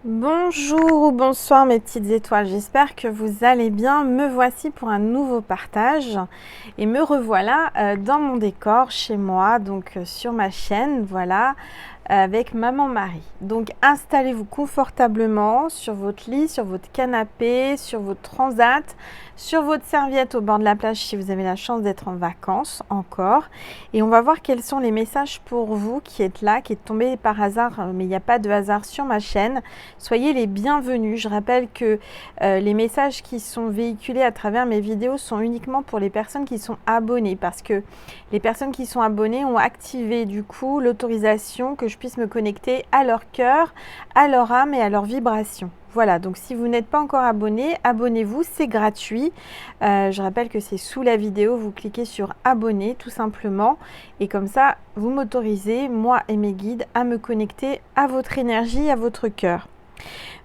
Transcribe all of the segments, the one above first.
Bonjour ou bonsoir mes petites étoiles, j'espère que vous allez bien. Me voici pour un nouveau partage et me revoilà dans mon décor chez moi, donc sur ma chaîne, voilà, avec Maman Marie. Donc installez-vous confortablement sur votre lit, sur votre canapé, sur votre transat, sur votre serviette au bord de la plage si vous avez la chance d'être en vacances encore. Et on va voir quels sont les messages pour vous qui êtes là, qui êtes tombé par hasard, mais il n'y a pas de hasard sur ma chaîne. Soyez les bienvenus. Je rappelle que les messages qui sont véhiculés à travers mes vidéos sont uniquement pour les personnes qui sont abonnées, parce que les personnes qui sont abonnées ont activé du coup l'autorisation que je puisse me connecter à leur cœur, à leur âme et à leur vibration. Voilà, donc si vous n'êtes pas encore abonné, abonnez-vous, c'est gratuit. Je rappelle que c'est sous la vidéo, vous cliquez sur abonner tout simplement et comme ça, vous m'autorisez, moi et mes guides, à me connecter à votre énergie, à votre cœur.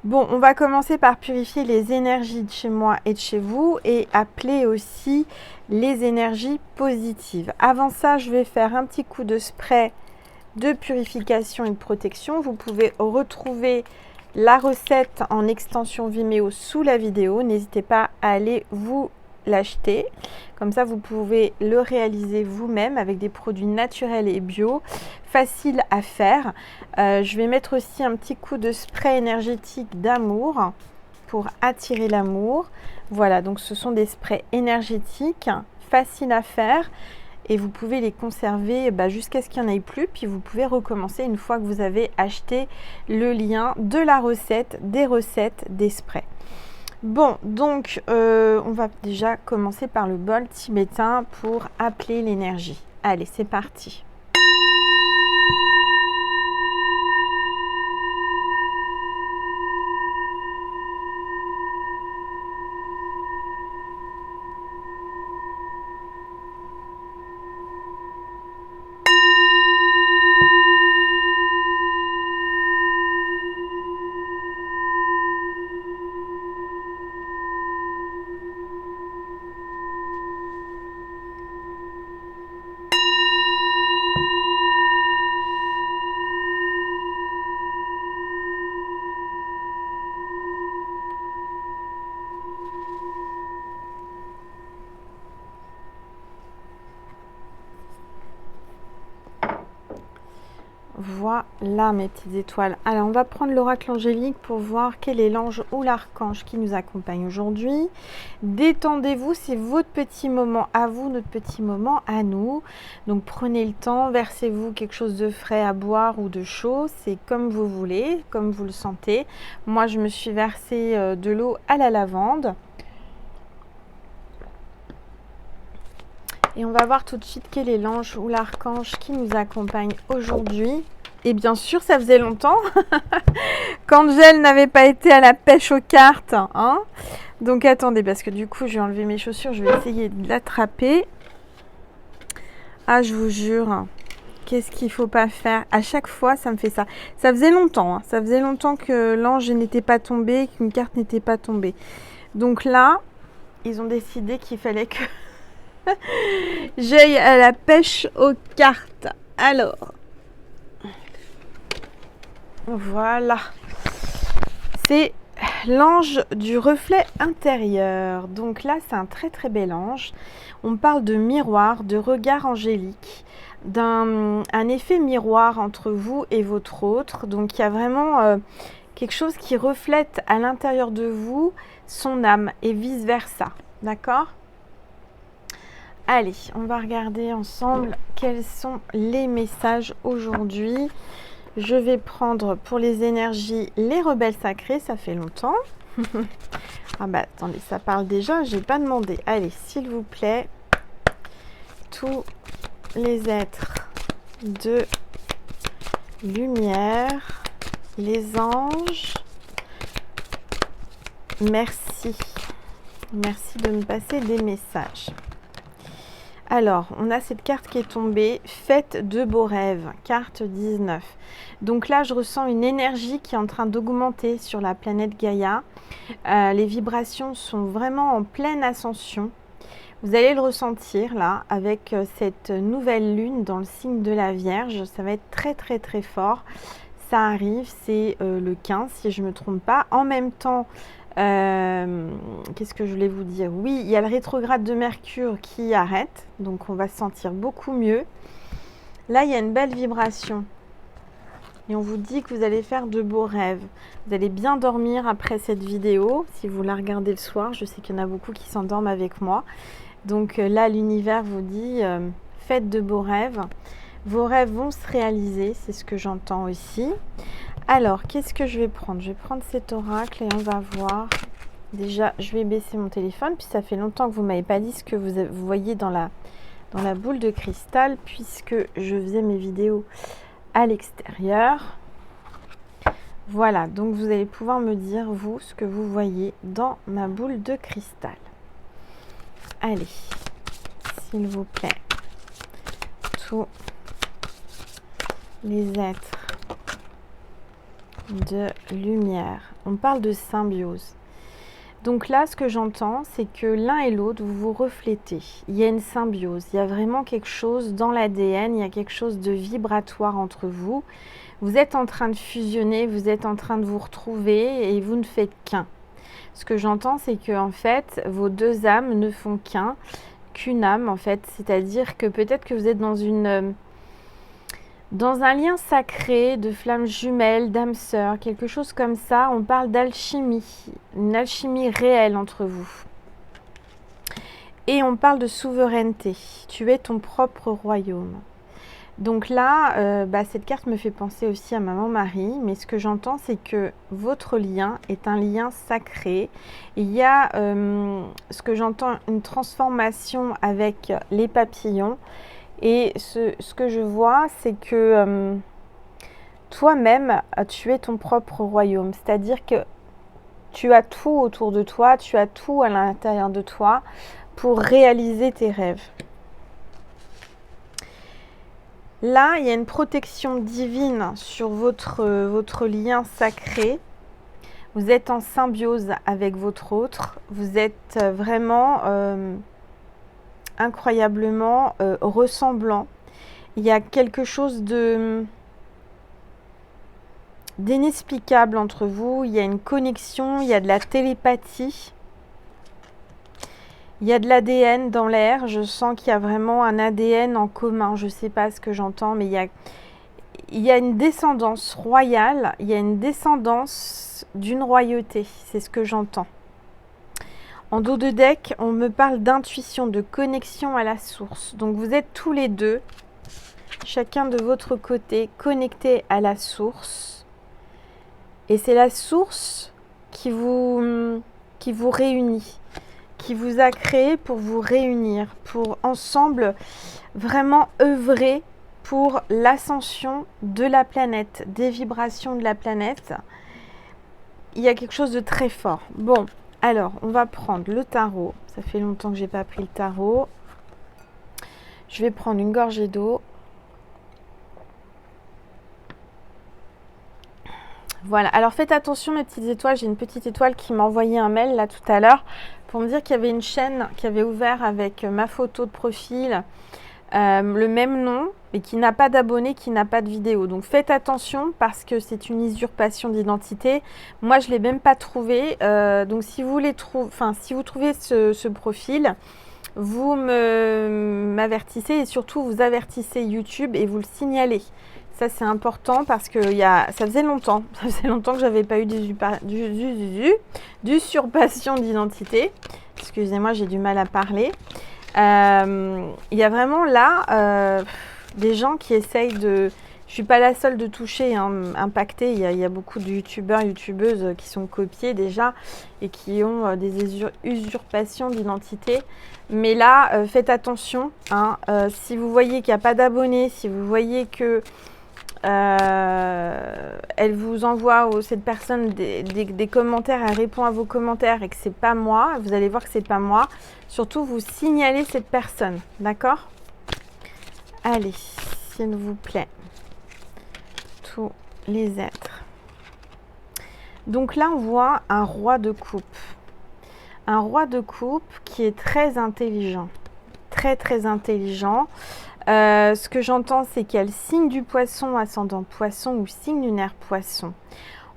Bon, on va commencer par purifier les énergies de chez moi et de chez vous et appeler aussi les énergies positives. Avant ça, je vais faire un petit coup de spray de purification et de protection. Vous pouvez retrouver la recette en extension Vimeo sous la vidéo. N'hésitez pas à aller vous l'acheter. Comme ça, vous pouvez le réaliser vous-même avec des produits naturels et bio, facile à faire. Je vais mettre aussi un petit coup de spray énergétique d'amour pour attirer l'amour. Voilà, donc ce sont des sprays énergétiques, faciles à faire. Et vous pouvez les conserver jusqu'à ce qu'il n'y en ait plus. Puis vous pouvez recommencer une fois que vous avez acheté le lien de la recette, des sprays. Bon, donc on va déjà commencer par le bol tibétain pour appeler l'énergie. Allez, c'est parti. Voilà mes petites étoiles. Alors on va prendre l'oracle angélique pour voir quel est l'ange ou l'archange qui nous accompagne aujourd'hui. Détendez-vous, c'est votre petit moment à vous, notre petit moment à nous. Donc prenez le temps, versez-vous quelque chose de frais à boire ou de chaud, c'est comme vous voulez, comme vous le sentez. Moi je me suis versé de l'eau à la lavande. Et on va voir tout de suite quel est l'ange ou l'archange qui nous accompagne aujourd'hui. Et bien sûr, ça faisait longtemps qu'Angèle n'avait pas été à la pêche aux cartes. Hein. Donc attendez, parce que du coup, je vais enlever mes chaussures, je vais essayer de l'attraper. Ah, je vous jure, qu'est-ce qu'il ne faut pas faire? À chaque fois, ça me fait ça. Ça faisait longtemps, hein. Ça faisait longtemps que l'ange n'était pas tombé, qu'une carte n'était pas tombée. Donc là, ils ont décidé qu'il fallait que j'aille à la pêche aux cartes. Alors, voilà. C'est l'ange du reflet intérieur. Donc là, c'est un très très bel ange. On parle de miroir, de regard angélique, d'un effet miroir entre vous et votre autre. Donc il y a vraiment quelque chose qui reflète à l'intérieur de vous son âme et vice versa. D'accord ? Allez, on va regarder ensemble quels sont les messages aujourd'hui. Je vais prendre pour les énergies les rebelles sacrés, ça fait longtemps. Ah bah attendez, ça parle déjà, j'ai pas demandé. Allez, s'il vous plaît, tous les êtres de lumière, les anges, merci. Merci de me passer des messages. Alors, on a cette carte qui est tombée, faites de beaux rêves, carte 19. Donc là, je ressens une énergie qui est en train d'augmenter sur la planète Gaïa. Les vibrations sont vraiment en pleine ascension. Vous allez le ressentir là, avec cette nouvelle lune dans le signe de la Vierge. Ça va être très très très fort. ça arrive, c'est le 15 si je ne me trompe pas. En même temps, qu'est-ce que je voulais vous dire? Oui, il y a le rétrograde de Mercure qui arrête, donc on va se sentir beaucoup mieux. Là, il y a une belle vibration. Et on vous dit que vous allez faire de beaux rêves. Vous allez bien dormir après cette vidéo, si vous la regardez le soir. Je sais qu'il y en a beaucoup qui s'endorment avec moi. Donc là, l'univers vous dit, faites de beaux rêves. Vos rêves vont se réaliser, c'est ce que j'entends aussi. Alors, qu'est-ce que je vais prendre? Je vais prendre cet oracle et on va voir. Déjà, je vais baisser mon téléphone, puis ça fait longtemps que vous ne m'avez pas dit ce que vous voyez dans la boule de cristal, puisque je faisais mes vidéos à l'extérieur. Voilà, donc vous allez pouvoir me dire, vous, ce que vous voyez dans ma boule de cristal. Allez, s'il vous plaît, tous les êtres de lumière. On parle de symbiose. Donc là, ce que j'entends, c'est que l'un et l'autre, vous vous reflétez. Il y a une symbiose, il y a vraiment quelque chose dans l'ADN, il y a quelque chose de vibratoire entre vous. Vous êtes en train de fusionner, vous êtes en train de vous retrouver et vous ne faites qu'un. Ce que j'entends, c'est que en fait, vos deux âmes ne font qu'une âme, en fait. C'est-à-dire que peut-être que vous êtes dans un lien sacré, de flammes jumelles, d'âmes sœurs, quelque chose comme ça. On parle d'alchimie, une alchimie réelle entre vous. Et on parle de souveraineté. Tu es ton propre royaume. Donc là, cette carte me fait penser aussi à Maman Marie. Mais ce que j'entends, c'est que votre lien est un lien sacré. Il y a, ce que j'entends, une transformation avec les papillons. Et ce que je vois, c'est que toi-même, tu es ton propre royaume. C'est-à-dire que tu as tout autour de toi, tu as tout à l'intérieur de toi pour réaliser tes rêves. Là, il y a une protection divine sur votre lien sacré. Vous êtes en symbiose avec votre autre. Vous êtes vraiment incroyablement ressemblant. Il y a quelque chose d'inexplicable entre vous. Il y a une connexion, il y a de la télépathie. Il y a de l'ADN dans l'air. Je sens qu'il y a vraiment un ADN en commun. Je ne sais pas ce que j'entends, mais il y a une descendance royale. Il y a une descendance d'une royauté. C'est ce que j'entends. En dos de deck, on me parle d'intuition, de connexion à la source. Donc vous êtes tous les deux, chacun de votre côté, connectés à la source. Et c'est la source qui vous réunit, qui vous a créé pour vous réunir, pour ensemble vraiment œuvrer pour l'ascension de la planète, des vibrations de la planète. Il y a quelque chose de très fort. Bon. Alors, on va prendre le tarot. Ça fait longtemps que je n'ai pas pris le tarot. Je vais prendre une gorgée d'eau. Voilà. Alors, faites attention, mes petites étoiles. J'ai une petite étoile qui m'a envoyé un mail, là, tout à l'heure, pour me dire qu'il y avait une chaîne qui avait ouvert avec ma photo de profil, le même nom, mais qui n'a pas d'abonnés, qui n'a pas de vidéo. Donc faites attention parce que c'est une usurpation d'identité. Moi, je ne l'ai même pas trouvé. Donc si vous trouvez ce profil, vous m'avertissez et surtout vous avertissez YouTube et vous le signalez. Ça, c'est important parce que ça faisait longtemps que j'avais pas eu d'usurpation d'identité. Excusez-moi, j'ai du mal à parler. Il y a vraiment là des gens qui essayent de... Je suis pas la seule de toucher, impacter. Il y a beaucoup de youtubeurs, youtubeuses qui sont copiés déjà et qui ont des usurpations d'identité. Mais là, faites attention. Si vous voyez qu'il n'y a pas d'abonnés, si vous voyez que elle vous envoie, cette personne, des commentaires, elle répond à vos commentaires et que c'est pas moi, vous allez voir que c'est pas moi. Surtout, vous signalez cette personne, d'accord? Allez, s'il vous plaît, tous les êtres. Donc là, on voit un roi de coupe. Un roi de coupe qui est très intelligent. Très, très intelligent. Ce que j'entends, c'est qu'il y a le signe du poisson, ascendant poisson ou signe lunaire poisson.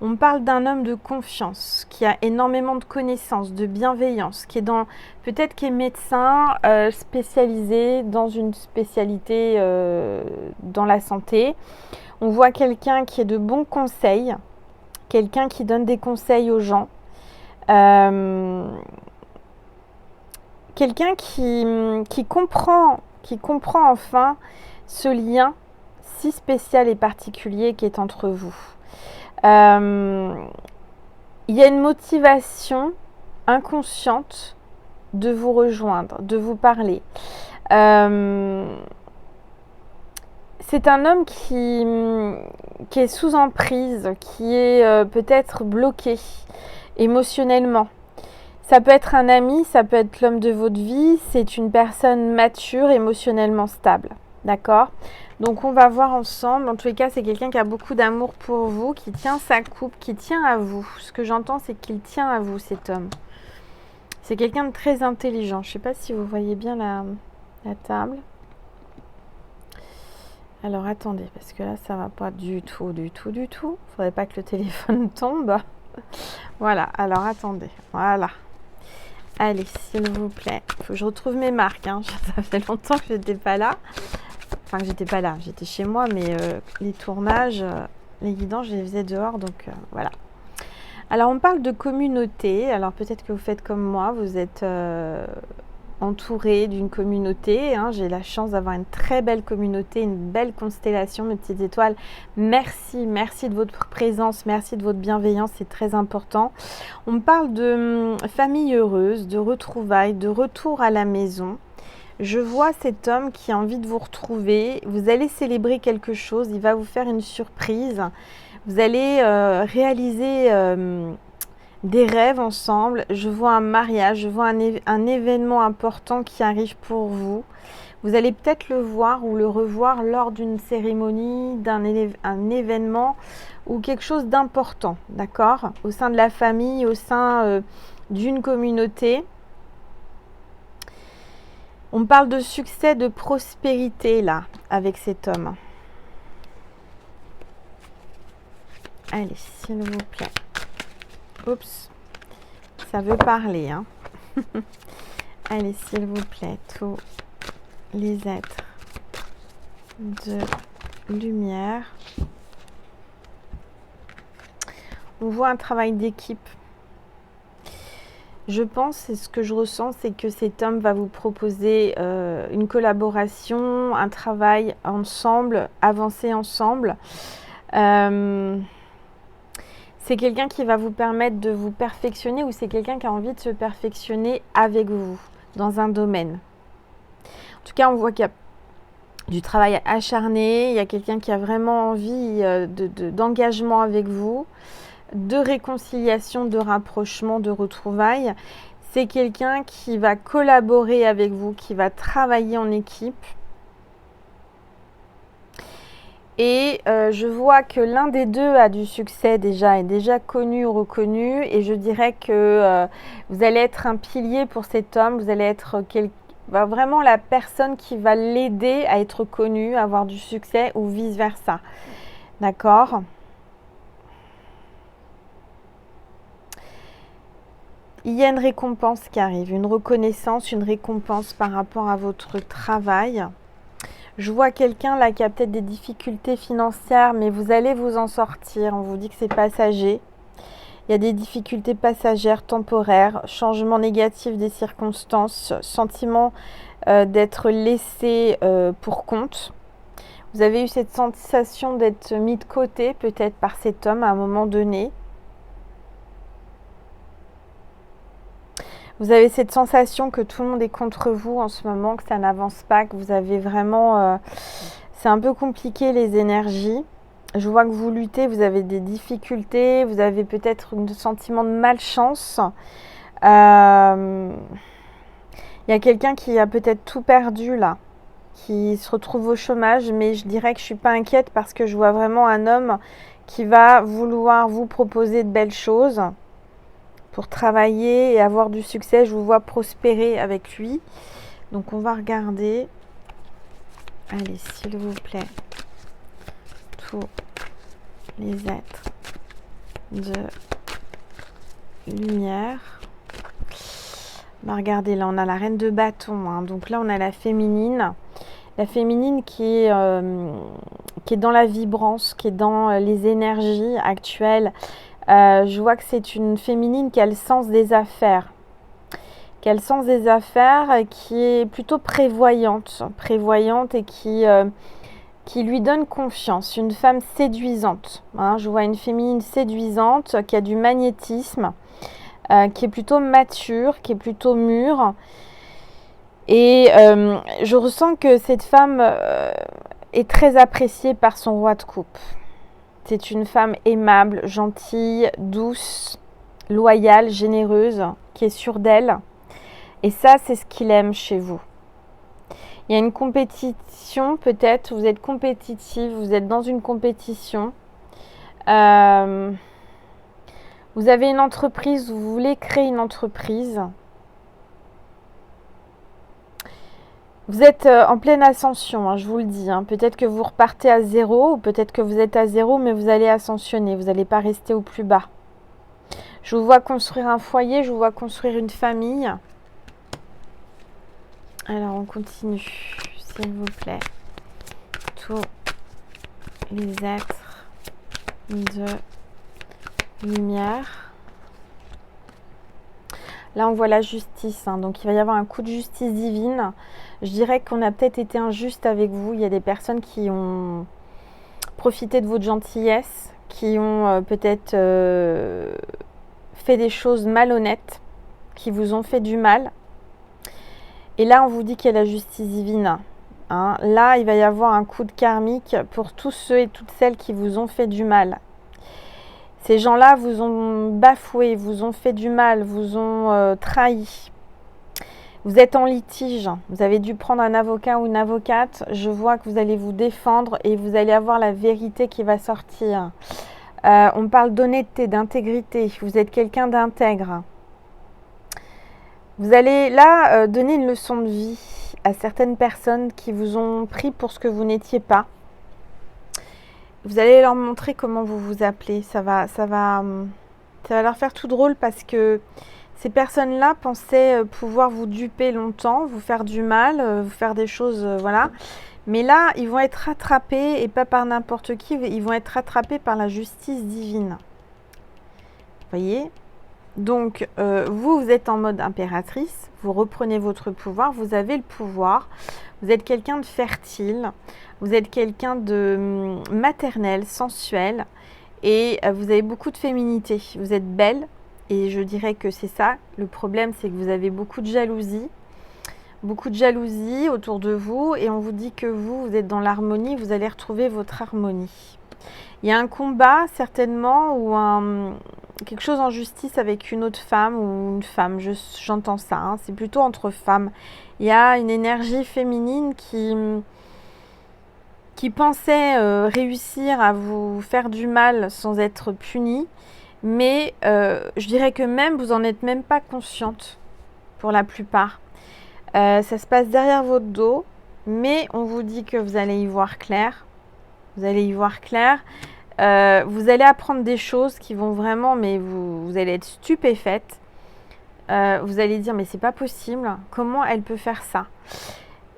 On parle d'un homme de confiance, qui a énormément de connaissances, de bienveillance, qui est peut-être qui est médecin spécialisé dans une spécialité dans la santé. On voit quelqu'un qui est de bons conseils, quelqu'un qui donne des conseils aux gens, quelqu'un qui comprend enfin ce lien si spécial et particulier qui est entre vous. Il y a une motivation inconsciente de vous rejoindre, de vous parler. C'est un homme qui est sous emprise, qui est peut-être bloqué émotionnellement. Ça peut être un ami, ça peut être l'homme de votre vie, c'est une personne mature, émotionnellement stable. D'accord ? Donc on va voir ensemble. En tous les cas, c'est quelqu'un qui a beaucoup d'amour pour vous, qui tient sa coupe, qui tient à vous. Ce que j'entends, c'est qu'il tient à vous, cet homme. C'est quelqu'un de très intelligent. Je ne sais pas si vous voyez bien la table. Alors attendez, parce que là, ça ne va pas du tout. Il ne faudrait pas que le téléphone tombe. Voilà, alors attendez. Voilà. Allez, s'il vous plaît. Il faut que je retrouve mes marques. Hein. Ça fait longtemps que je n'étais pas là. Enfin, que j'étais pas là, j'étais chez moi, mais les tournages, les guidants, je les faisais dehors, donc voilà. Alors, on parle de communauté. Alors, peut-être que vous faites comme moi, vous êtes entouré d'une communauté. Hein. J'ai la chance d'avoir une très belle communauté, une belle constellation, mes petites étoiles. Merci de votre présence, merci de votre bienveillance, c'est très important. On parle de famille heureuse, de retrouvailles, de retour à la maison. Je vois cet homme qui a envie de vous retrouver. Vous allez célébrer quelque chose. Il va vous faire une surprise. Vous allez réaliser des rêves ensemble. Je vois un mariage. Je vois un événement important qui arrive pour vous. Vous allez peut-être le voir ou le revoir lors d'une cérémonie, un événement ou quelque chose d'important. D'accord ? Au sein de la famille, au sein d'une communauté. On parle de succès, de prospérité, là, avec cet homme. Allez, s'il vous plaît. Oups, ça veut parler, hein. Allez, s'il vous plaît, tous les êtres de lumière. On voit un travail d'équipe. Je pense, et ce que je ressens, c'est que cet homme va vous proposer une collaboration, un travail ensemble, avancer ensemble. C'est quelqu'un qui va vous permettre de vous perfectionner ou c'est quelqu'un qui a envie de se perfectionner avec vous dans un domaine. En tout cas, on voit qu'il y a du travail acharné, il y a quelqu'un qui a vraiment envie d'engagement avec vous, de réconciliation, de rapprochement, de retrouvailles. C'est quelqu'un qui va collaborer avec vous, qui va travailler en équipe. Et je vois que l'un des deux a du succès déjà, est déjà connu ou reconnu. Et je dirais que vous allez être un pilier pour cet homme. Vous allez être vraiment la personne qui va l'aider à être connu, à avoir du succès ou vice-versa. D'accord ? Il y a une récompense qui arrive, une reconnaissance, une récompense par rapport à votre travail. Je vois quelqu'un là qui a peut-être des difficultés financières, mais vous allez vous en sortir. On vous dit que c'est passager. Il y a des difficultés passagères, temporaires, changement négatif des circonstances, sentiment d'être laissé pour compte. Vous avez eu cette sensation d'être mis de côté peut-être par cet homme à un moment donné. Vous avez cette sensation que tout le monde est contre vous en ce moment, que ça n'avance pas, que vous avez vraiment... c'est un peu compliqué les énergies. Je vois que vous luttez, vous avez des difficultés, vous avez peut-être un sentiment de malchance. Il y a quelqu'un qui a peut-être tout perdu là, qui se retrouve au chômage, mais je dirais que je ne suis pas inquiète parce que je vois vraiment un homme qui va vouloir vous proposer de belles choses. Pour travailler et avoir du succès, je vous vois prospérer avec lui. Donc on va regarder. Allez, s'il vous plaît, tous les êtres de lumière. Bah, regardez, là, on a la reine de bâton. Hein. Donc là, on a la féminine. La féminine qui est dans la vibrance, qui est dans les énergies actuelles. Je vois que c'est une féminine qui a le sens des affaires. Qui a le sens des affaires, qui est plutôt prévoyante et qui lui donne confiance. Une femme séduisante. Hein. Je vois une féminine séduisante qui a du magnétisme, qui est plutôt mature, qui est plutôt mûre. Et je ressens que cette femme est très appréciée par son roi de coupe. C'est une femme aimable, gentille, douce, loyale, généreuse, qui est sûre d'elle. Et ça, c'est ce qu'il aime chez vous. Il y a une compétition, peut-être, vous êtes compétitive, vous êtes dans une compétition. Vous avez une entreprise, vous voulez créer une entreprise. Vous êtes en pleine ascension, hein, je vous le dis. Hein. Peut-être que vous repartez à zéro, ou peut-être que vous êtes à zéro, mais vous allez ascensionner. Vous n'allez pas rester au plus bas. Je vous vois construire un foyer, je vous vois construire une famille. Alors, on continue, s'il vous plaît. Tous les êtres de lumière. Là, on voit la justice. Hein, donc, il va y avoir un coup de justice divine. Je dirais qu'on a peut-être été injuste avec vous. Il y a des personnes qui ont profité de votre gentillesse, qui ont peut-être fait des choses malhonnêtes, qui vous ont fait du mal. Et là, on vous dit qu'il y a la justice divine. Hein. Là, il va y avoir un coup de karmique pour tous ceux et toutes celles qui vous ont fait du mal. Ces gens-là vous ont bafoué, vous ont fait du mal, vous ont trahi. Vous êtes en litige, vous avez dû prendre un avocat ou une avocate. Je vois que vous allez vous défendre et vous allez avoir la vérité qui va sortir. On parle d'honnêteté, d'intégrité. Vous êtes quelqu'un d'intègre. Vous allez là donner une leçon de vie à certaines personnes qui vous ont pris pour ce que vous n'étiez pas. Vous allez leur montrer comment vous vous appelez. Ça va leur faire tout drôle parce que ces personnes-là pensaient pouvoir vous duper longtemps, vous faire du mal, vous faire des choses, voilà. Mais là, ils vont être rattrapés, et pas par n'importe qui, ils vont être rattrapés par la justice divine. Vous voyez ? Donc, vous êtes en mode impératrice, vous reprenez votre pouvoir, vous avez le pouvoir, vous êtes quelqu'un de fertile, vous êtes quelqu'un de maternel, sensuel, et vous avez beaucoup de féminité. Vous êtes belle, et je dirais que c'est ça. Le problème, c'est que vous avez beaucoup de jalousie autour de vous, et on vous dit que vous êtes dans l'harmonie, vous allez retrouver votre harmonie. Il y a un combat, certainement, ou quelque chose en justice avec une autre femme ou une femme, j'entends ça, hein, c'est plutôt entre femmes. Il y a une énergie féminine qui pensait réussir à vous faire du mal sans être punie, mais je dirais que même, vous n'en êtes même pas consciente, pour la plupart. Ça se passe derrière votre dos, mais on vous dit que vous allez y voir clair. Vous allez y voir clair. Vous allez apprendre des choses qui vont vraiment, mais vous allez être stupéfaite. Vous allez dire, mais c'est pas possible. Comment elle peut faire ça ?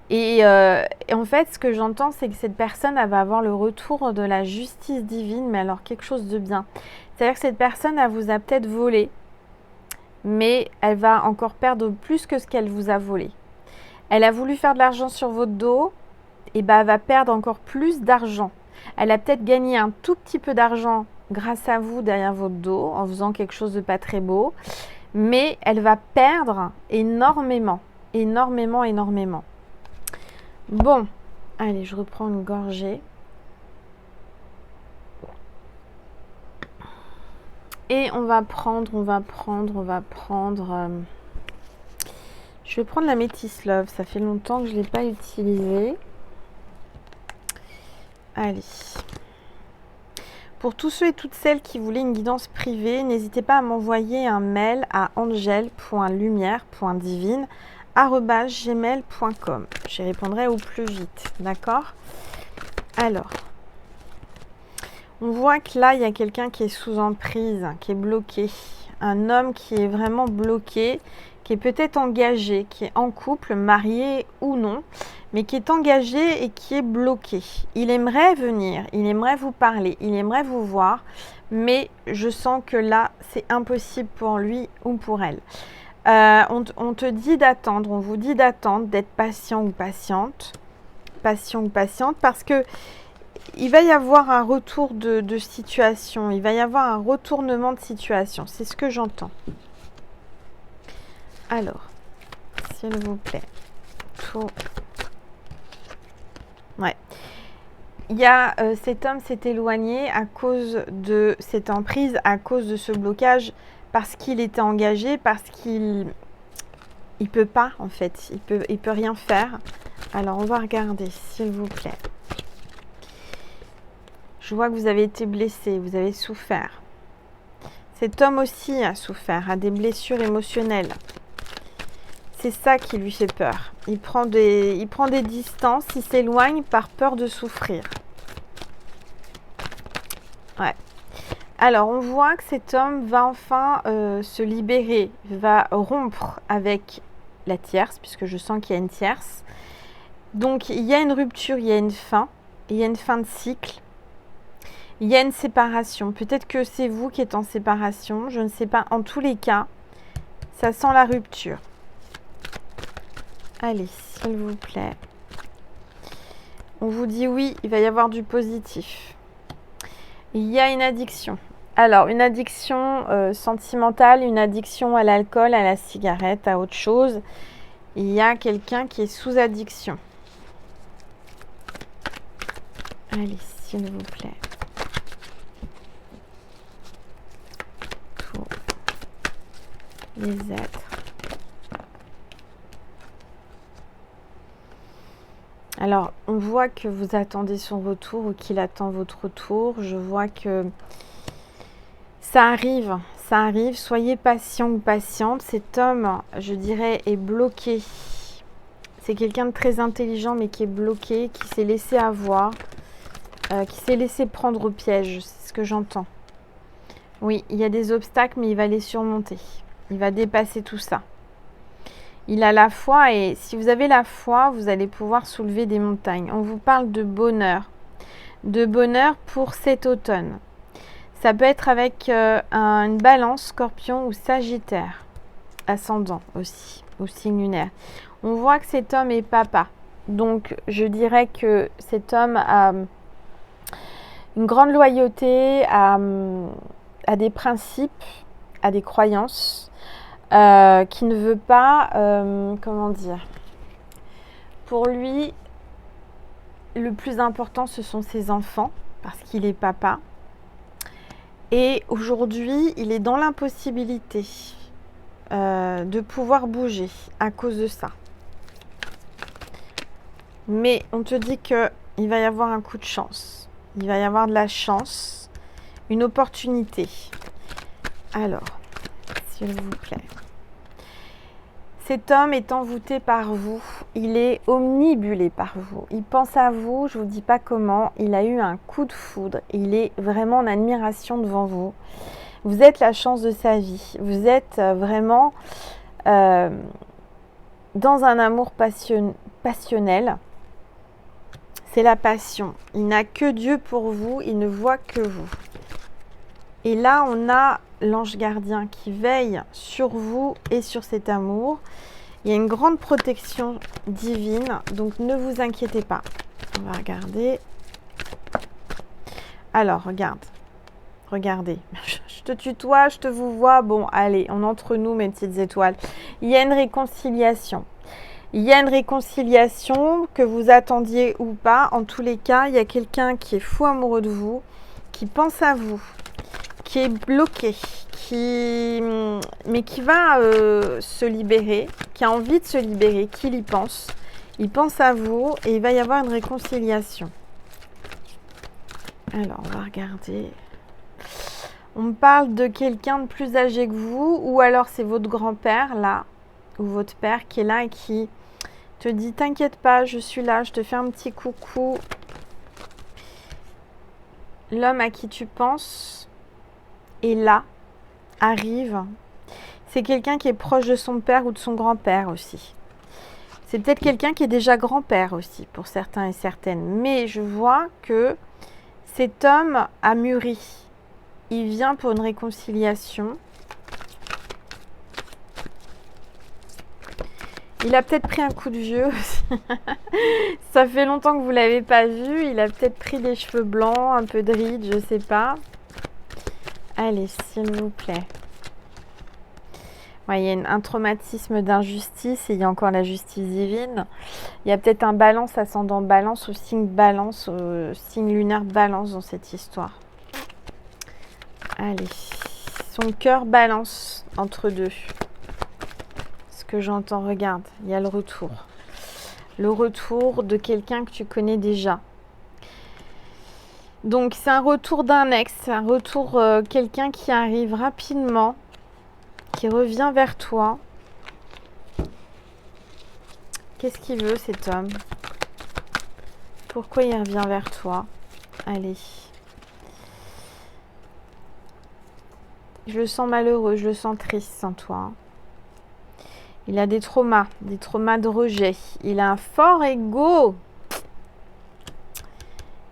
Et en fait, ce que j'entends, c'est que cette personne, elle va avoir le retour de la justice divine, mais alors quelque chose de bien. C'est-à-dire que cette personne, elle vous a peut-être volé, mais elle va encore perdre plus que ce qu'elle vous a volé. Elle a voulu faire de l'argent sur votre dos, et ben elle va perdre encore plus d'argent. Elle a peut-être gagné un tout petit peu d'argent grâce à vous derrière votre dos, en faisant quelque chose de pas très beau, mais elle va perdre énormément, énormément, énormément. Bon, allez, je reprends une gorgée. Et on va prendre. Je vais prendre la Métis Love. Ça fait longtemps que je ne l'ai pas utilisée. Allez. Pour tous ceux et toutes celles qui voulaient une guidance privée, n'hésitez pas à m'envoyer un mail à angel.lumière.divine gmail.com. J'y répondrai au plus vite, d'accord? Alors, on voit que là, il y a quelqu'un qui est sous emprise, qui est bloqué. Un homme qui est vraiment bloqué, qui est peut-être engagé, qui est en couple, marié ou non, mais qui est engagé et qui est bloqué. Il aimerait venir, il aimerait vous parler, il aimerait vous voir, mais je sens que là, c'est impossible pour lui ou pour elle. On te dit d'attendre, on vous dit d'attendre, d'être patient ou patiente, parce que il va y avoir un retour de situation, il va y avoir un retournement de situation, c'est ce que j'entends. Alors, s'il vous plaît, tout. Ouais. Il y a cet homme s'est éloigné à cause de cette emprise, à cause de ce blocage, parce qu'il était engagé, parce qu'il peut pas en fait, il peut rien faire. Alors on va regarder, s'il vous plaît. Je vois que vous avez été blessé, vous avez souffert. Cet homme aussi a souffert, a des blessures émotionnelles. C'est ça qui lui fait peur. Il prend des distances, il s'éloigne par peur de souffrir. Ouais. Alors, on voit que cet homme va enfin se libérer, va rompre avec la tierce, puisque je sens qu'il y a une tierce. Donc, il y a une rupture, il y a une fin de cycle. Il y a une séparation. Peut-être que c'est vous qui êtes en séparation, je ne sais pas. En tous les cas, ça sent la rupture. Allez, s'il vous plaît. On vous dit oui, il va y avoir du positif. Il y a une addiction. Alors, une addiction sentimentale, une addiction à l'alcool, à la cigarette, à autre chose. Il y a quelqu'un qui est sous addiction. Allez, s'il vous plaît. Tous les êtres. Alors, on voit que vous attendez son retour ou qu'il attend votre retour. Je vois que ça arrive. Soyez patient ou patiente. Cet homme, je dirais, est bloqué. C'est quelqu'un de très intelligent, mais qui est bloqué, qui s'est laissé avoir, qui s'est laissé prendre au piège. C'est ce que j'entends. Oui, il y a des obstacles, mais il va les surmonter. Il va dépasser tout ça. Il a la foi et si vous avez la foi, vous allez pouvoir soulever des montagnes. On vous parle de bonheur pour cet automne. Ça peut être avec une balance, scorpion ou sagittaire, ascendant aussi, ou signe lunaire. On voit que cet homme est papa. Donc, je dirais que cet homme a une grande loyauté, a des principes, a des croyances. Qui ne veut pas, comment dire, pour lui, le plus important, ce sont ses enfants, parce qu'il est papa. Et aujourd'hui, il est dans l'impossibilité de pouvoir bouger à cause de ça. Mais on te dit qu'il va y avoir un coup de chance. Il va y avoir de la chance, une opportunité. Alors, s'il vous plaît. Cet homme est envoûté par vous, il est omnibulé par vous, il pense à vous, je ne vous dis pas comment, il a eu un coup de foudre, il est vraiment en admiration devant vous. Vous êtes la chance de sa vie, vous êtes vraiment dans un amour passionnel, c'est la passion. Il n'a que Dieu pour vous, il ne voit que vous. Et là, on a l'ange gardien qui veille sur vous et sur cet amour. Il y a une grande protection divine, donc ne vous inquiétez pas. On va regarder. Alors, regardez. Je te tutoie, je te vous vois. Bon, allez, on est entre nous, mes petites étoiles. Il y a une réconciliation. Il y a une réconciliation, que vous attendiez ou pas. En tous les cas, il y a quelqu'un qui est fou amoureux de vous, qui pense à vous, qui est bloqué, mais qui va se libérer, qui a envie de se libérer, qui y pense. Il pense à vous et il va y avoir une réconciliation. Alors, on va regarder. On me parle de quelqu'un de plus âgé que vous, ou alors c'est votre grand-père, là. ou votre père qui est là et qui te dit t'inquiète pas, je suis là, je te fais un petit coucou. L'homme à qui tu penses est là, arrive. C'est quelqu'un qui est proche de son père ou de son grand-père aussi. C'est peut-être quelqu'un qui est déjà grand-père aussi pour certains et certaines. Mais je vois que cet homme a mûri. Il vient pour une réconciliation. Il a peut-être pris un coup de vieux aussi. Ça fait longtemps que vous ne l'avez pas vu. Il a peut-être pris des cheveux blancs, un peu de rides, je ne sais pas. Allez, s'il vous plaît. Ouais, il y a un traumatisme d'injustice et il y a encore la justice divine. Il y a peut-être un balance, ascendant balance ou signe balance, signe lunaire balance dans cette histoire. Allez, son cœur balance entre deux. Ce que j'entends, regarde, il y a le retour. Le retour de quelqu'un que tu connais déjà. Donc c'est un retour d'un ex, un retour quelqu'un qui arrive rapidement, qui revient vers toi. Qu'est-ce qu'il veut cet homme? Pourquoi il revient vers toi? Allez. Je le sens malheureux, je le sens triste sans toi. Il a des traumas de rejet. Il a un fort ego.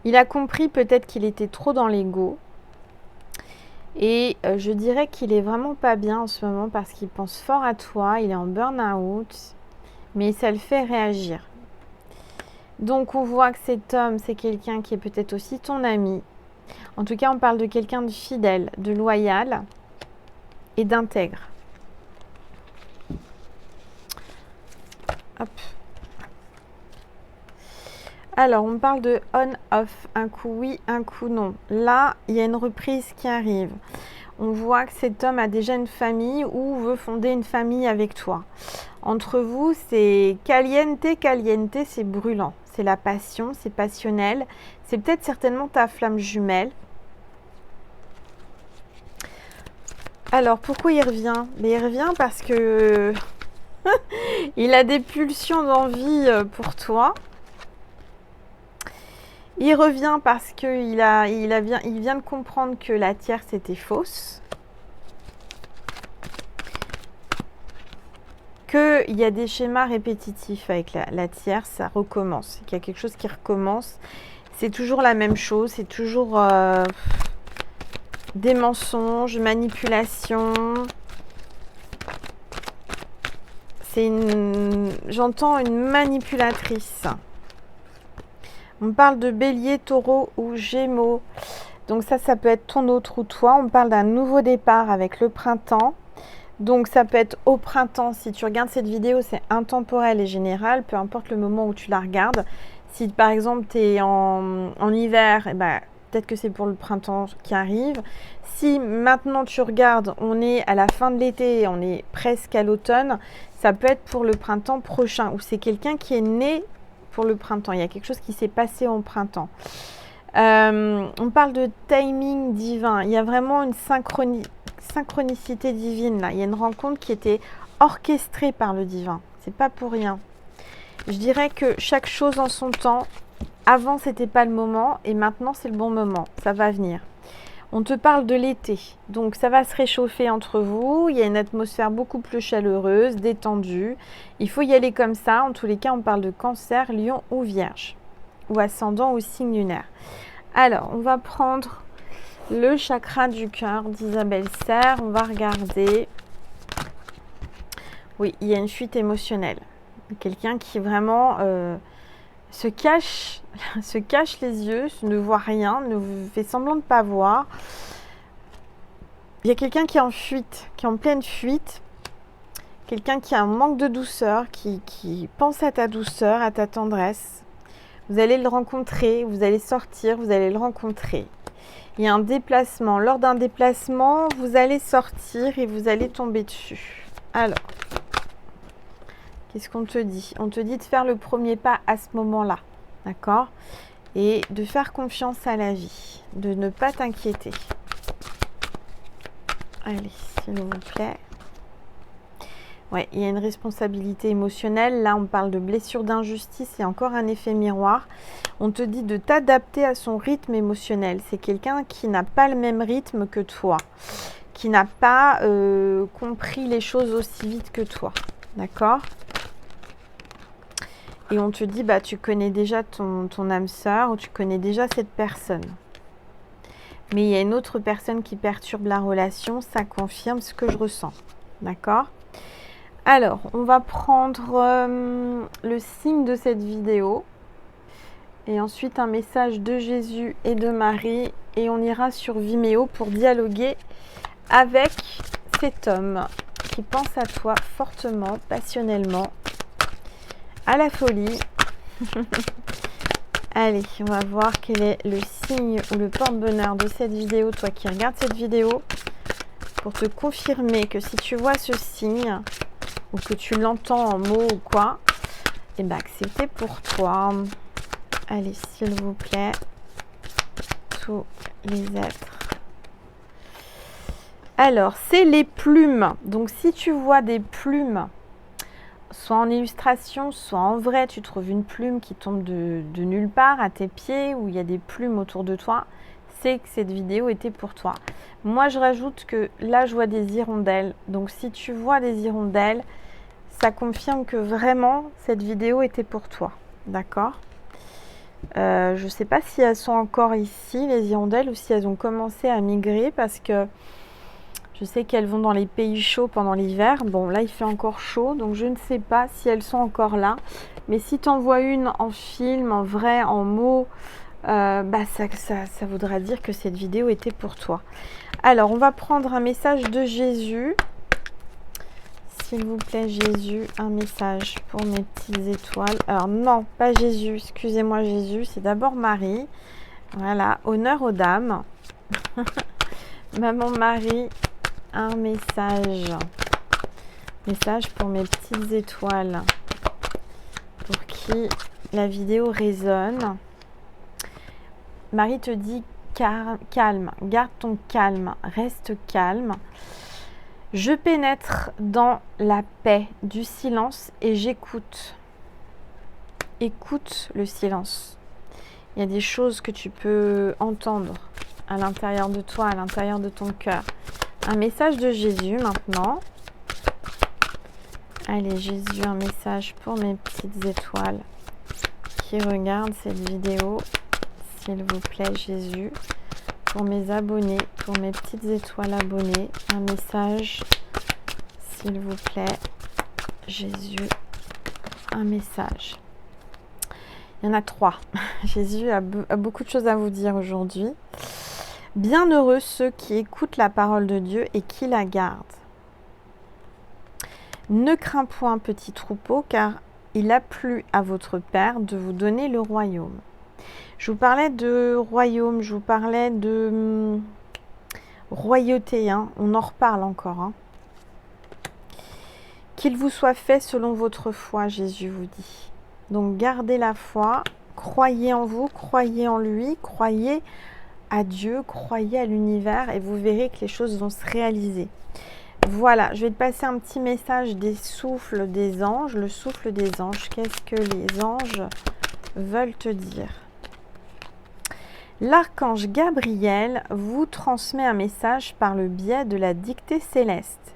Il a compris peut-être qu'il était trop dans l'ego. Et je dirais qu'il est vraiment pas bien en ce moment parce qu'il pense fort à toi. Il est en burn-out. Mais ça le fait réagir. Donc on voit que cet homme, c'est quelqu'un qui est peut-être aussi ton ami. En tout cas, on parle de quelqu'un de fidèle, de loyal et d'intègre. Hop. Alors, on parle de on-off, un coup oui, un coup non. Là, il y a une reprise qui arrive. On voit que cet homme a déjà une famille ou veut fonder une famille avec toi. Entre vous, c'est caliente, c'est brûlant. C'est la passion, c'est passionnel. C'est peut-être certainement ta flamme jumelle. Alors, pourquoi il revient? Mais il revient parce que il a des pulsions d'envie pour toi. Il revient parce qu'il vient de comprendre que la tierce était fausse. Qu'il y a des schémas répétitifs avec la tierce, ça recommence. Qu'il y a quelque chose qui recommence. C'est toujours la même chose, c'est toujours des mensonges, manipulation. J'entends une manipulatrice. On parle de bélier, taureau ou gémeaux. Donc ça peut être ton autre ou toi. On parle d'un nouveau départ avec le printemps. Donc ça peut être au printemps. Si tu regardes cette vidéo, c'est intemporel et général. Peu importe le moment où tu la regardes. Si par exemple tu es en hiver, eh ben, peut-être que c'est pour le printemps qui arrive. Si maintenant tu regardes, on est à la fin de l'été, on est presque à l'automne, ça peut être pour le printemps prochain. Ou c'est quelqu'un qui est né pour le printemps. Il y a quelque chose qui s'est passé au printemps. On parle de timing divin. Il y a vraiment une synchronicité divine là. Il y a une rencontre qui était orchestrée par le divin. C'est pas pour rien. Je dirais que chaque chose en son temps. Avant, c'était pas le moment et maintenant, c'est le bon moment. Ça va venir. On te parle de l'été. Donc, ça va se réchauffer entre vous. Il y a une atmosphère beaucoup plus chaleureuse, détendue. Il faut y aller comme ça. En tous les cas, on parle de Cancer, Lion ou Vierge. Ou ascendant ou signe lunaire. Alors, on va prendre le chakra du cœur d'Isabelle Serre. On va regarder. Oui, il y a une fuite émotionnelle. Quelqu'un qui vraiment se cache les yeux, ne voit rien, ne fait semblant de ne pas voir. Il y a quelqu'un qui est en fuite, qui est en pleine fuite. Quelqu'un qui a un manque de douceur, qui pense à ta douceur, à ta tendresse. Vous allez le rencontrer, vous allez sortir, vous allez le rencontrer. Il y a un déplacement. Lors d'un déplacement, vous allez sortir et vous allez tomber dessus. Alors, qu'est-ce qu'on te dit? On te dit de faire le premier pas à ce moment-là, d'accord? Et de faire confiance à la vie, de ne pas t'inquiéter. Allez, s'il vous plaît. Ouais, il y a une responsabilité émotionnelle. Là, on parle de blessure d'injustice et encore un effet miroir. On te dit de t'adapter à son rythme émotionnel. C'est quelqu'un qui n'a pas le même rythme que toi, qui n'a pas compris les choses aussi vite que toi. D'accord ? Et on te dit, bah, tu connais déjà ton âme sœur ou tu connais déjà cette personne. Mais il y a une autre personne qui perturbe la relation. Ça confirme ce que je ressens. D'accord ? Alors, on va prendre le signe de cette vidéo et ensuite un message de Jésus et de Marie et on ira sur Vimeo pour dialoguer avec cet homme qui pense à toi fortement, passionnellement, à la folie. Allez, on va voir quel est le signe ou le porte-bonheur de cette vidéo, toi qui regardes cette vidéo, pour te confirmer que si tu vois ce signe ou que tu l'entends en mots ou quoi, et bien que c'était pour toi. Allez, s'il vous plaît, tous les êtres. Alors, c'est les plumes. Donc, si tu vois des plumes, soit en illustration, soit en vrai, tu trouves une plume qui tombe de nulle part à tes pieds, ou il y a des plumes autour de toi, c'est que cette vidéo était pour toi. Moi, je rajoute que là, je vois des hirondelles. Donc, si tu vois des hirondelles, ça confirme que vraiment, cette vidéo était pour toi. D'accord ? Je ne sais pas si elles sont encore ici, les hirondelles, ou si elles ont commencé à migrer, parce que je sais qu'elles vont dans les pays chauds pendant l'hiver. Bon, là, il fait encore chaud, donc je ne sais pas si elles sont encore là. Mais si tu en vois une en film, en vrai, en mots, bah, ça voudra dire que cette vidéo était pour toi. Alors, on va prendre un message de Jésus. S'il vous plaît, Jésus, un message pour mes petites étoiles. Alors non, pas Jésus, excusez-moi Jésus, c'est d'abord Marie. Voilà, honneur aux dames. Maman Marie, un message. Message pour mes petites étoiles. Pour qui la vidéo résonne. Marie te dit calme, garde ton calme, reste calme. Je pénètre dans la paix du silence et j'écoute. Écoute le silence. Il y a des choses que tu peux entendre à l'intérieur de toi, à l'intérieur de ton cœur. Un message de Jésus maintenant. Allez, Jésus, un message pour mes petites étoiles qui regardent cette vidéo. S'il vous plaît, Jésus. Pour mes abonnés, pour mes petites étoiles abonnées, un message, s'il vous plaît, Jésus, un message. Il y en a 3. Jésus a beaucoup de choses à vous dire aujourd'hui. Bienheureux ceux qui écoutent la parole de Dieu et qui la gardent. Ne crains point, petit troupeau, car il a plu à votre Père de vous donner le royaume. Je vous parlais de royaume, je vous parlais de royauté, hein. On en reparle encore. Hein. Qu'il vous soit fait selon votre foi, Jésus vous dit. Donc gardez la foi, croyez en vous, croyez en lui, croyez à Dieu, croyez à l'univers et vous verrez que les choses vont se réaliser. Voilà, je vais te passer un petit message des souffles des anges. Le souffle des anges, qu'est-ce que les anges veulent te dire ? L'archange Gabriel vous transmet un message par le biais de la dictée céleste.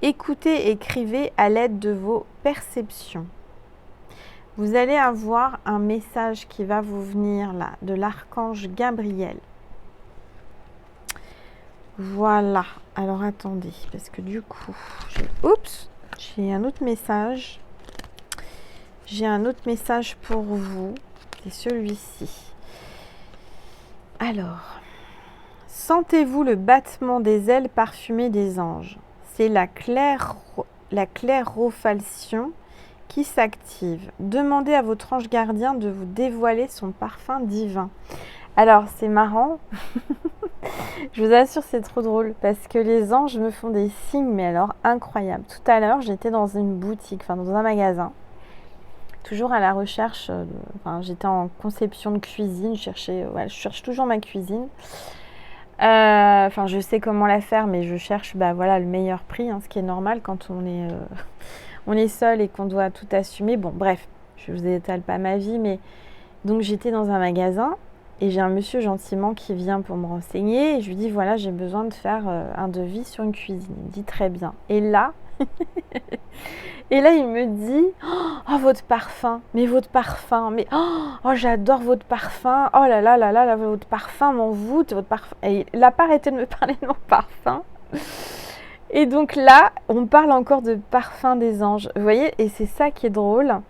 Écoutez et écrivez à l'aide de vos perceptions. Vous allez avoir un message qui va vous venir là, de l'archange Gabriel. Voilà. Alors attendez, parce que du coup, j'ai un autre message. J'ai un autre message pour vous. C'est celui-ci. Alors, sentez-vous le battement des ailes parfumées des anges. C'est la clairophalsion qui s'active. Demandez à votre ange gardien de vous dévoiler son parfum divin. Alors, c'est marrant. Je vous assure, c'est trop drôle parce que les anges me font des signes, mais alors incroyables. Tout à l'heure, j'étais dans une boutique, dans un magasin. Toujours à la recherche, j'étais en conception de cuisine, je cherche toujours ma cuisine. Enfin, je sais comment la faire, mais je cherche bah, voilà, le meilleur prix, hein, ce qui est normal quand on est seul et qu'on doit tout assumer. Bon, bref, je vous étale pas ma vie, mais donc j'étais dans un magasin et j'ai un monsieur gentiment qui vient pour me renseigner et je lui dis voilà, j'ai besoin de faire un devis sur une cuisine. Il me dit très bien. Et là, il me dit oh, votre parfum, mais votre parfum, mais oh, j'adore votre parfum, oh là, votre parfum m'envoûte, votre parfum. Et il n'a pas arrêté de me parler de mon parfum. Et donc là, on parle encore de parfum des anges, vous voyez, et c'est ça qui est drôle.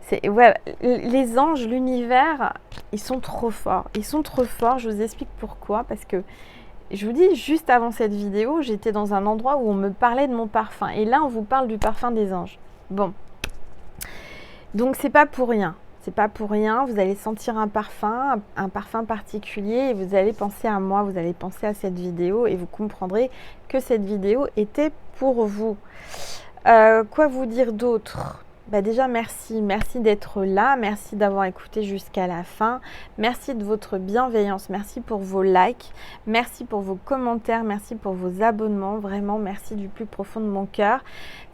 C'est, ouais, les anges, l'univers, ils sont trop forts. Ils sont trop forts, je vous explique pourquoi, parce que je vous dis, juste avant cette vidéo, j'étais dans un endroit où on me parlait de mon parfum. Et là, on vous parle du parfum des anges. Bon. Donc, c'est pas pour rien. C'est pas pour rien. Vous allez sentir un parfum particulier et vous allez penser à moi, vous allez penser à cette vidéo et vous comprendrez que cette vidéo était pour vous. Quoi vous dire d'autre ? Bah déjà, merci d'être là, merci d'avoir écouté jusqu'à la fin, merci de votre bienveillance, merci pour vos likes, merci pour vos commentaires, merci pour vos abonnements, vraiment merci du plus profond de mon cœur.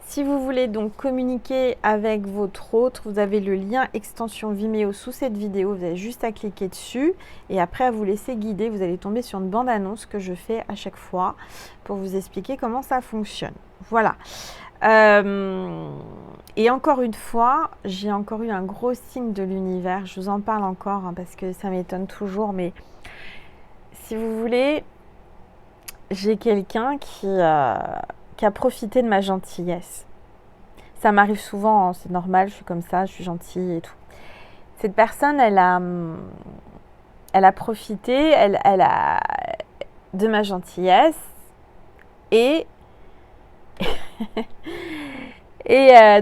Si vous voulez donc communiquer avec votre hôte, vous avez le lien extension Vimeo sous cette vidéo, vous avez juste à cliquer dessus et après à vous laisser guider, vous allez tomber sur une bande-annonce que je fais à chaque fois pour vous expliquer comment ça fonctionne. Voilà. Et encore une fois, j'ai encore eu un gros signe de l'univers. Je vous en parle encore hein, parce que ça m'étonne toujours. Mais si vous voulez, j'ai quelqu'un qui a profité de ma gentillesse. Ça m'arrive souvent, hein, c'est normal, je suis comme ça, je suis gentille et tout. Cette personne, elle a profité, elle a de ma gentillesse et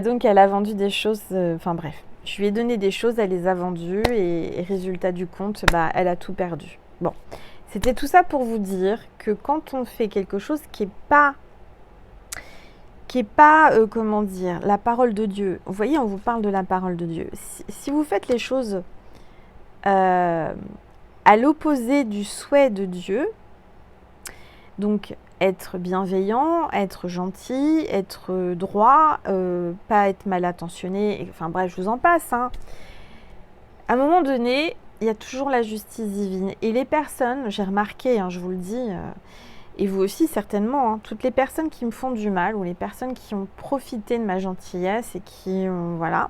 donc elle a vendu des choses, enfin bref, je lui ai donné des choses, elle les a vendues et résultat du compte, bah, elle a tout perdu. Bon, c'était tout ça pour vous dire que quand on fait quelque chose qui est pas comment dire, la parole de Dieu, vous voyez, on vous parle de la parole de Dieu. Si vous faites les choses à l'opposé du souhait de Dieu, donc être bienveillant, être gentil, être droit, pas être mal intentionné, enfin bref, je vous en passe. Hein. À un moment donné, il y a toujours la justice divine. Et les personnes, j'ai remarqué, hein, je vous le dis, et vous aussi certainement, hein, toutes les personnes qui me font du mal ou les personnes qui ont profité de ma gentillesse et qui, voilà,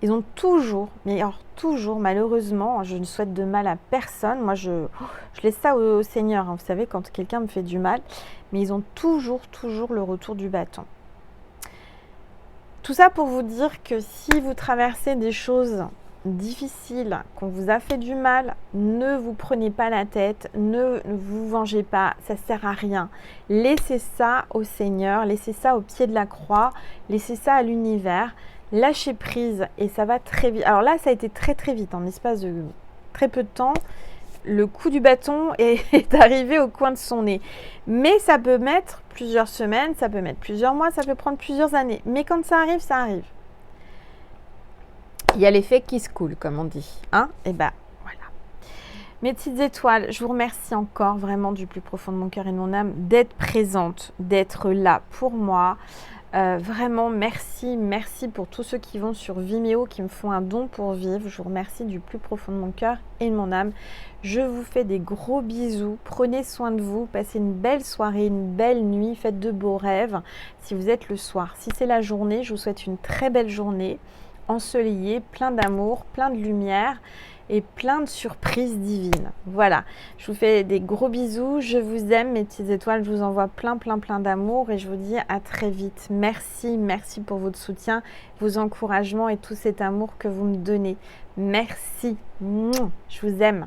ils ont toujours, mais alors toujours, malheureusement, je ne souhaite de mal à personne. Moi, je laisse ça au Seigneur. Hein. Vous savez, quand quelqu'un me fait du mal, mais ils ont toujours le retour du bâton. Tout ça pour vous dire que si vous traversez des choses difficiles, qu'on vous a fait du mal, ne vous prenez pas la tête, ne vous vengez pas, ça sert à rien. Laissez ça au Seigneur, laissez ça au pied de la croix, laissez ça à l'univers. Lâchez prise et ça va très vite. Alors là, ça a été très vite, en espace de très peu de temps. Le coup du bâton est arrivé au coin de son nez. Mais ça peut mettre plusieurs semaines, ça peut mettre plusieurs mois, ça peut prendre plusieurs années. Mais quand ça arrive, ça arrive. Il y a l'effet qui se coule, comme on dit. Hein? Et ben voilà. Mes petites étoiles, je vous remercie encore vraiment du plus profond de mon cœur et de mon âme d'être présente, d'être là pour moi. Vraiment merci pour tous ceux qui vont sur Vimeo, qui me font un don pour vivre. Je vous remercie du plus profond de mon cœur et de mon âme. Je vous fais des gros bisous, prenez soin de vous, passez une belle soirée, une belle nuit, faites de beaux rêves si vous êtes le soir. Si c'est la journée, je vous souhaite une très belle journée, ensoleillée, plein d'amour, plein de lumière et plein de surprises divines. Voilà, je vous fais des gros bisous, je vous aime mes petites étoiles, je vous envoie plein d'amour et je vous dis à très vite. Merci pour votre soutien, vos encouragements et tout cet amour que vous me donnez. Merci, je vous aime.